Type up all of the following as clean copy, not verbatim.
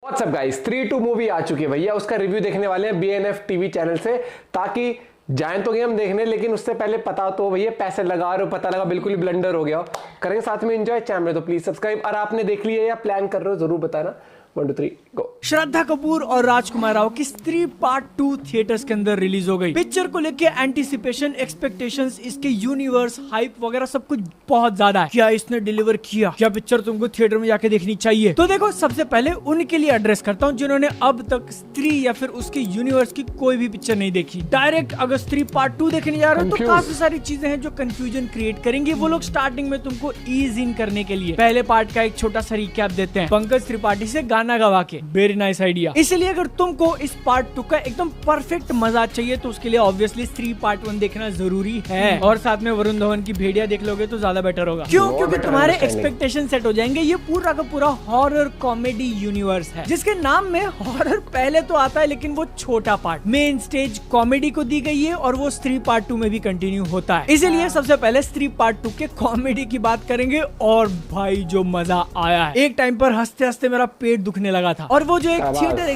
WhatsApp guys 3-2 movie आ चुकी है भैया, उसका रिव्यू देखने वाले हैं BNF टीवी चैनल से। ताकि जाएं तो गेम देखने, लेकिन उससे पहले पता तो भैया पैसे लगा रहे हो, पता लगा बिल्कुल ही ब्लंडर हो गया। करेंगे साथ में एंजॉय। चैनल तो प्लीज सब्सक्राइब, और आपने देख लिया या प्लान कर रहे हो जरूर बताना। 1 2 3 गो। श्रद्धा कपूर और राजकुमार राव की स्त्री पार्ट 2 थिएटर्स के अंदर रिलीज हो गई। पिक्चर को लेके एंटीसिपेशन, एक्सपेक्टेशंस, इसके यूनिवर्स, हाइप वगैरह सब कुछ बहुत ज्यादा है। क्या इसने डिलीवर किया? क्या पिक्चर तुमको थिएटर में जाके देखनी चाहिए? तो देखो, सबसे पहले उनके लिए एड्रेस करता हूँ जिन्होंने अब तक स्त्री या फिर उसके यूनिवर्स की कोई भी पिक्चर नहीं देखी। डायरेक्ट अगर स्त्री पार्ट 2 देखने जा रहे हो तो काफी सारी चीजें हैं जो कंफ्यूजन क्रिएट करेंगी। वो लोग स्टार्टिंग में तुमको ईज इन करने के लिए पहले पार्ट का एक छोटा सा रिकैप देते हैं पंकज त्रिपाठी से गाना गवा के। Very nice idea. इसलिए अगर तुमको इस पार्ट 2 का एकदम परफेक्ट मजा चाहिए तो उसके लिए ऑब्वियसली स्त्री पार्ट 1 देखना जरूरी है, और साथ में वरुण धवन की भेड़िया देख लोगे तो ज्यादा बेटर होगा। क्यों? क्योंकि तुम्हारे एक्सपेक्टेशन सेट हो जाएंगे। ये पूरा का पूरा हॉरर कॉमेडी यूनिवर्स है, जिसके नाम में हॉरर पहले तो आता है, लेकिन वो छोटा पार्ट मेन स्टेज कॉमेडी को दी गई है, और वो स्त्री पार्ट 2 में भी कंटिन्यू होता है। इसीलिए सबसे पहले स्त्री पार्ट 2 के कॉमेडी की बात करेंगे। और भाई जो मजा आया है, एक टाइम पर हंसते हंसते मेरा पेट दुखने लगा था। और वो जो एक थिएटर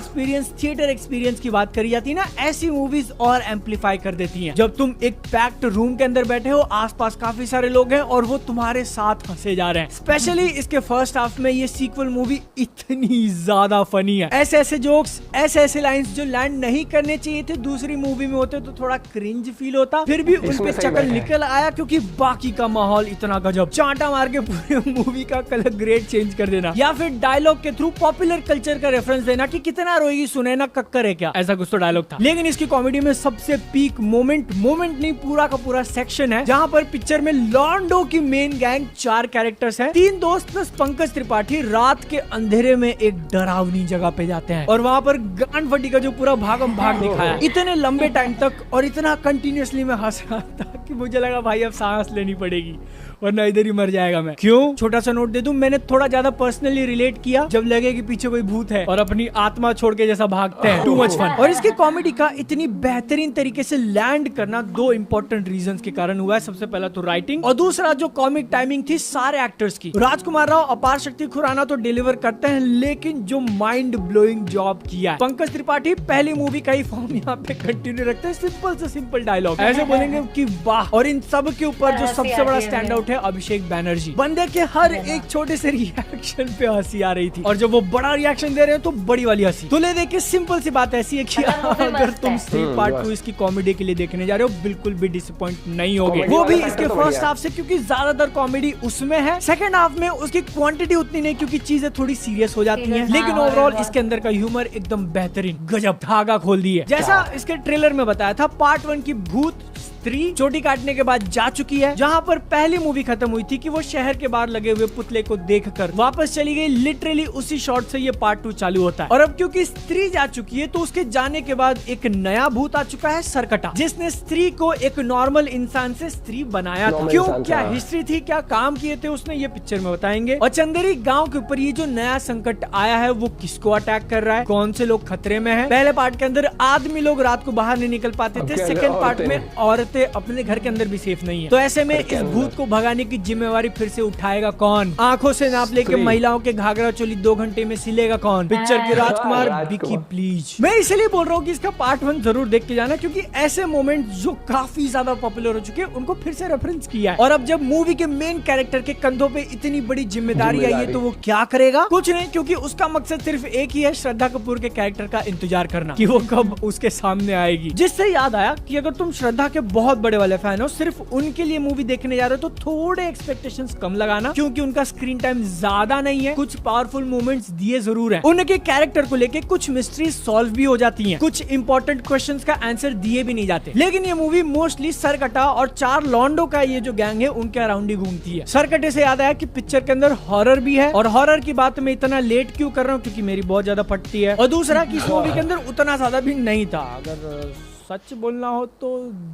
एक्सपीरियंस की बात करी जाती है ना, ऐसी मूवीज और एम्पलीफाई कर देती हैं। जब तुम एक पैक्ड रूम के अंदर बैठे हो, आसपास काफी सारे लोग हैं और वो तुम्हारे साथ हंसे जा रहे हैं। स्पेशली इसके फर्स्ट हाफ में ये सीक्वल मूवी इतनी ज्यादा फनी है। ऐसे ऐसे जोक्स, ऐसे ऐसे लाइंस जो लैंड नहीं करने चाहिए थे दूसरी मूवी में होते तो थोड़ा क्रिंज फील होता, फिर भी उन पे चकल निकल आया क्योंकि बाकी का माहौल इतना गजब। चांटा मार के पूरे मूवी का कलर ग्रेड चेंज कर देना, या फिर डायलॉग के थ्रू पॉपुलर कल्चर का रेफरेंस देना कि कितना रोएगी सुनैना कक्कर है क्या, ऐसा कुछ तो डायलॉग था। लेकिन इसकी कॉमेडी में सबसे पीक मोमेंट नहीं, पूरा का पूरा सेक्शन है जहां पर पिक्चर में लॉन्डो की मेन गैंग 4 कैरेक्टर्स हैं। 3 दोस्त प्लस पंकज त्रिपाठी रात के अंधेरे में एक डरावनी जगह पे जाते हैं, और वहां पर गांड फटी का जो पूरा भागम भाग दिखाया इतने लंबे टाइम तक, और इतना कंटिन्यूअसली मैं हंस रहा था कि मुझे लगा भाई अब सांस लेनी पड़ेगी वरना इधर ही मर जाएगा मैं। क्यों? छोटा सा नोट दे दूं, मैंने थोड़ा ज्यादा पर्सनली रिलेट किया जब लगे कि पीछे कोई भूत है और अपनी आत्मा छोड़ के जैसा भागते हैं। Too much fun. और इसकी कॉमेडी का इतनी बेहतरीन तरीके से लैंड करना 2 इंपॉर्टेंट रीजंस के कारण हुआ है। सबसे पहला तो राइटिंग, और दूसरा जो कॉमिक टाइमिंग थी सारे एक्टर्स की। राजकुमार राव, अपार शक्ति खुराना तो डिलीवर करते हैं, लेकिन जो माइंड ब्लोइंग जॉब किया है पंकज त्रिपाठी, पहली मूवी का ही फॉर्म यहाँ पे कंटिन्यू रखते हैं। सिंपल से सिंपल डायलॉग ऐसे बोलेंगे कि वाह। और इन सब के ऊपर जो सबसे बड़ा स्टैंड आउट है अभिषेक बैनर्जी। बंदे के हर एक छोटे से रिएक्शन पे हंसी आ रही थी, और जब वो बड़ा रिएक्शन दे रहे हैं तो बड़ी वाली हंसी। तो ले देखिए, सिंपल सी बात ऐसी है कि अगर तुम स्त्री पार्ट 2 इसकी कॉमेडी के लिए देखने जा रहे हो बिल्कुल भी डिसअपॉइंट नहीं होगे, वो भी इसके फर्स्ट हाफ से, क्योंकि ज्यादातर कॉमेडी उसमें है। सेकंड हाफ में उसकी क्वांटिटी उतनी नहीं क्योंकि चीजें थोड़ी सीरियस हो जाती हैं, लेकिन ओवरऑल इसके अंदर का ह्यूमर एकदम बेहतरीन, गजब, धागा खोल दी है। जैसा इसके ट्रेलर में बताया था, पार्ट 1 की भूत स्त्री चोटी काटने के बाद जा चुकी है, जहां पर पहली मूवी खत्म हुई थी कि वो शहर के बाहर लगे हुए पुतले को देखकर वापस चली गई। लिटरली उसी शॉट से ये पार्ट 2 चालू होता है। और अब क्योंकि स्त्री जा चुकी है तो उसके जाने के बाद एक नया भूत आ चुका है, सरकटा, जिसने स्त्री को एक नॉर्मल इंसान से स्त्री बनाया था। क्यों, क्या हिस्ट्री थी, क्या काम किए थे उसने, ये पिक्चर में बताएंगे। और चंदेरी गाँव के ऊपर ये जो नया संकट आया है वो किसको अटैक कर रहा है, कौन से लोग खतरे में है। पहले पार्ट के अंदर आदमी लोग रात को बाहर नहीं निकल पाते थे, सेकेंड पार्ट में औरतें अपने घर के अंदर भी सेफ नहीं है। तो ऐसे में इस भूत को भगाने की जिम्मेवारी फिर से उठाएगा कौन? आंखों से नाप लेके महिलाओं के घाघरा चोली 2 घंटे में सिलेगा कौन? पिक्चर के राजकुमार विकी प्लीज। मैं इसलिए बोल रहा हूँ कि इसका पार्ट 1 जरूर देख के जाना, क्योंकि ऐसे मोमेंट जो काफी ज्यादा पॉपुलर हो चुके हैं उनको फिर से रेफरेंस किया है। और अब जब मूवी के मेन कैरेक्टर के कंधों पे इतनी बड़ी जिम्मेदारी आई है तो वो क्या करेगा? कुछ नहीं, क्योंकि उसका मकसद सिर्फ एक ही है, श्रद्धा कपूर के कैरेक्टर का इंतजार करना कि वो कब उसके सामने आएगी। जिससे याद आया कि अगर तुम श्रद्धा के बहुत बड़े वाले फैन हो, सिर्फ उनके लिए मूवी देखने जा रहे हो तो थोड़े एक्सपेक्टेशंस कम लगाना, क्योंकि उनका स्क्रीन टाइम ज्यादा नहीं है। कुछ पावरफुल मोमेंट्स दिए जरूर हैं। उनके कैरेक्टर को लेके कुछ मिस्ट्री सॉल्व भी हो जाती हैं, कुछ इंपॉर्टेंट क्वेश्चंस का आंसर दिए भी नहीं जाते। लेकिन ये मूवी मोस्टली सरकटा और 4 लॉन्डो का ये जो गैंग है उनके अराउंड ही घूमती है। सरकटे से याद आया कि पिक्चर के अंदर हॉरर भी है, और हॉरर की बात मैं इतना लेट क्यों कर रहा हूँ, क्योंकि मेरी बहुत ज्यादा फटती है। और दूसरा कि इस मूवी के अंदर उतना ज्यादा भी नहीं था। अगर सच बोलना हो तो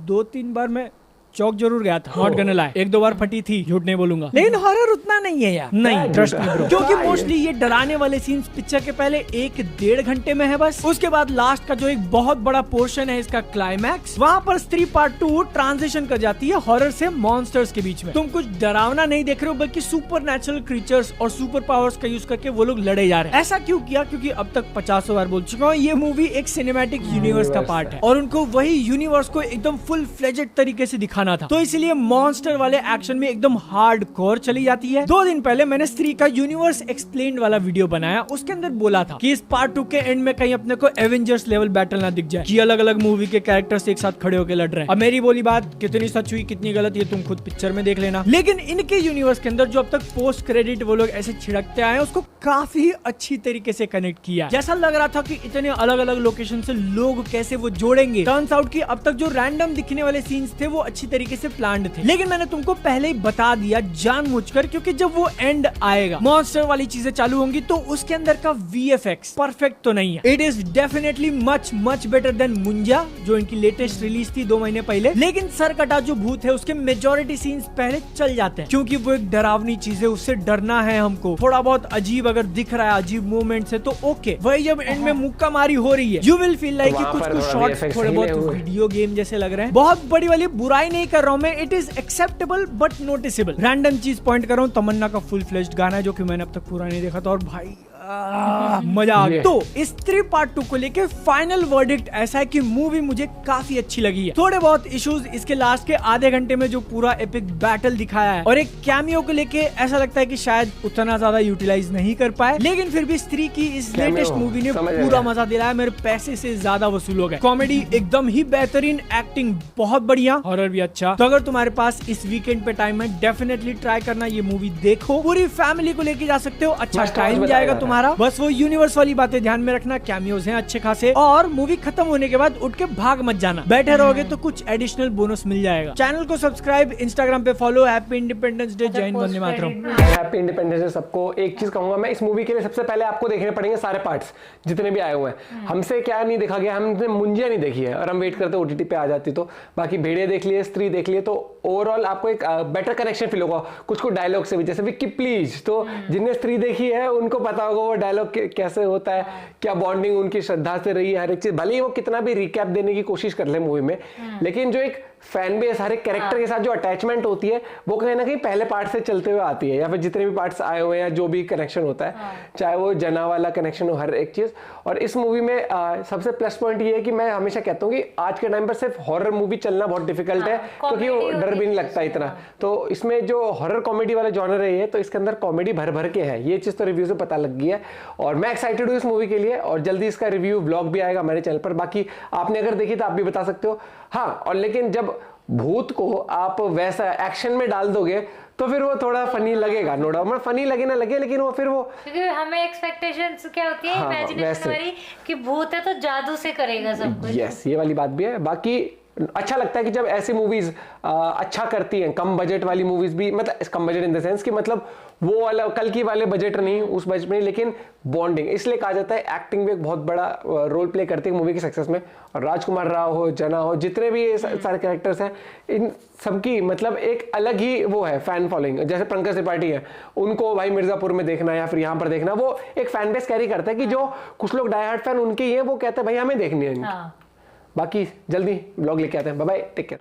2-3 बार मैं चौक जरूर गया था, नॉट गonna lie, एक दो बार फटी थी, झूठ नहीं बोलूंगा, लेकिन हॉरर उतना नहीं है यार, नहीं ट्रस्ट मी ब्रो, क्योंकि मोस्टली ये डराने वाले सीन्स पिक्चर के पहले 1-1.5 घंटे में है बस। उसके बाद लास्ट का जो एक बहुत बड़ा पोर्शन है इसका क्लाइमैक्स, वहाँ पर स्त्री पार्ट 2 ट्रांजिशन कर जाती है हॉरर से मॉन्स्टर्स के बीच में। तुम कुछ डरावना नहीं देख रहे हो, बल्कि सुपर नेचुरल क्रीचर्स और सुपर पावर्स का यूज करके वो लोग लड़े जा रहे हैं। ऐसा क्यों किया? क्योंकि अब तक 50 बार बोल चुका हूँ, ये मूवी एक सिनेमैटिक यूनिवर्स का पार्ट है और उनको वही यूनिवर्स को एकदम फुल फ्लेजेड तरीके से दिखाना था, तो इसलिए मॉन्स्टर वाले एक्शन में एकदम हार्डकोर चली जाती है। 2 दिन पहले मैंने स्त्री का यूनिवर्स एक्सप्लेन्ड वाला वीडियो बनाया, उसके अंदर बोला था कि इस पार्ट 2 के एंड में कहीं अपने को एवेंजर्स लेवल बैटल ना दिख जाए कि अलग अलग मूवी के कैरेक्टर्स एक साथ खड़े होकर लड़ रहे हैं। अब मेरी बोली बात कितनी सच हुई कितनी गलत ये तुम खुद पिक्चर में देख लेना, लेकिन इनके यूनिवर्स के अंदर जो अब तक पोस्ट क्रेडिट वो लोग ऐसे छिड़कते आए हैं उसको काफी अच्छी तरीके से कनेक्ट किया। जैसा लग रहा था कि इतने अलग अलग लोकेशन से लोग कैसे वो जोड़ेंगे, टर्न्स आउट कि अब तक जो रैंडम दिखने वाले सीन्स थे वो अच्छी तरीके से प्लान्ड थे, लेकिन मैंने तुमको पहले ही बता दिया जानबूझकर, क्योंकि जब वो एंड आएगा मॉन्स्टर वाली चीजें चालू होंगी तो उसके अंदर का VFX परफेक्ट तो नहीं है। It is definitely much better than मुंजा जो इनकी लेटेस्ट रिलीज थी 2 महीने पहले, लेकिन सरकटा जो भूत है उसके मेजोरिटी सीन्स पहले चल जाते हैं क्योंकि वो एक डरावनी चीज है, उससे डरना है हमको। थोड़ा बहुत अजीब अगर दिख रहा है, अजीब मूवमेंट्स है तो ओके, वही जब एंड में मुक्का मारी हो रही है यू विल फील लाइक कि कुछ शॉट्स थोड़े बहुत वीडियो गेम जैसे लग रहे हैं। बहुत बड़ी वाली बुराई नहीं कर रहा हूँ मैं, it is acceptable but noticeable. Random चीज पॉइंट कर रहा हूँ, तमन्ना का फुल फ्लेश्ड गाना है जो कि मैंने अब तक पूरा नहीं देखा था और भाई मजा आ गया। तो इस 3 पार्ट 2 को लेके फाइनल वर्डिक्ट ऐसा है कि मूवी मुझे काफी अच्छी लगी है। थोड़े बहुत इश्यूज इसके लास्ट के आधे घंटे में जो पूरा एपिक बैटल दिखाया है और एक कैमियो को लेके ऐसा लगता है कि शायद उतना ज्यादा यूटिलाइज नहीं कर पाए, लेकिन फिर भी स्त्री की इस लेटेस्ट मूवी ने पूरा मजा दिलाया, मेरे पैसे से ज्यादा वसूल हो गए। कॉमेडी एकदम ही बेहतरीन, एक्टिंग बहुत बढ़िया, हॉरर भी अच्छा। तो अगर तुम्हारे पास इस वीकेंड पे टाइम है डेफिनेटली ट्राई करना, ये मूवी देखो, पूरी फैमिली को लेके जा सकते हो, अच्छा टाइम जाएगा तुम्हारा। बस वो यूनिवर्स वाली बातें ध्यान में रखना, कैमियोज हैं अच्छे खासे, और मूवी खत्म होने के बाद उठ के भाग मत जाना, बैठे रहोगे तो कुछ एडिशनल बोनस मिल जाएगा। चैनल को सब्सक्राइब, इंस्टाग्राम पे फॉलो, हैप्पी इंडिपेंडेंस डे, जय Hind, Vande Mataram. Happy independence day सबको। एक चीज कहूंगा मैं, इस मूवी के लिए सबसे पहले आपको देखने पड़ेंगे सारे पार्ट्स जितने भी आए हुए हैं। हमसे क्या नहीं देखा गया, हमने मुंजिया नहीं देखी है और हम वेट करते OTT पे आ जाती, तो बाकी भेड़िया देख लिए, स्त्री देख लिए, तो ओवरऑल आपको एक बेटर कनेक्शन फील होगा कुछ डायलॉग से भी, जैसे विक्की प्लीज, तो जिनने स्त्री देखी है उनको पता होगा वो डायलॉग कैसे होता है, क्या बॉन्डिंग उनकी श्रद्धा से रही है, हर एक चीज। भले ही वो कितना भी रिकैप देने की कोशिश कर ले मूवी में, लेकिन जो एक फैन बेस हर एक कैरेक्टर के साथ जो अटैचमेंट होती है वो कहीं ना कहीं पहले पार्ट से चलते हुए आती है, या फिर जितने भी पार्ट्स आए हुए हैं, जो भी कनेक्शन होता है, चाहे वो जना वाला कनेक्शन हो, हर एक चीज। और इस मूवी में सबसे प्लस पॉइंट ये है कि मैं हमेशा कहता हूँ कि आज के टाइम पर सिर्फ हॉरर मूवी चलना बहुत डिफिकल्ट है, क्योंकि वो डर भी नहीं लगता इतना। तो इसमें जो हॉरर कॉमेडी वाला जॉनर है ये, तो इसके अंदर कॉमेडी भर भर के है, ये चीज तो रिव्यू से पता लग गई है। और मैं एक्साइटेड हूँ इस मूवी के लिए, और जल्दी इसका रिव्यू ब्लॉग भी आएगा हमारे चैनल पर। बाकी आपने अगर देखी तो आप भी बता सकते हो। हाँ, और लेकिन जब भूत को आप वैसा एक्शन में डाल दोगे तो फिर वो थोड़ा फनी लगेगा, नो डाउट, फनी लगे ना लगे, लेकिन वो फिर वो, क्योंकि हमें एक्सपेक्टेशंस क्या होती है, इमेजिनेशन हमारी कि भूत है तो जादू से करेगा सब कुछ। यस, ये वाली बात भी है। बाकी अच्छा लगता है कि जब ऐसी मूवीज अच्छा करती हैं, कम बजट वाली मूवीज भी, मतलब कम बजट इन द सेंस कि मतलब वो वाला कल की वाले बजट नहीं, उस बजट में, लेकिन बॉन्डिंग, इसलिए कहा जाता है एक्टिंग भी एक बहुत बड़ा रोल प्ले करती है मूवी की सक्सेस में। और राजकुमार राव हो, जना हो, जितने भी सारे कैरेक्टर्स हैं, इन सबकी मतलब एक अलग ही वो है फैन फॉलोइंग। जैसे पंकज त्रिपाठी है, उनको भाई मिर्जापुर में देखना या फिर यहाँ पर देखना, वो एक फैन बेस कैरी करता है कि जो कुछ लोग डाई हार्ड फैन उनके ही है, वो कहते हैं भाई हमें देखनी है। बाकी जल्दी ब्लॉग लेके आते हैं। Bye bye, take care.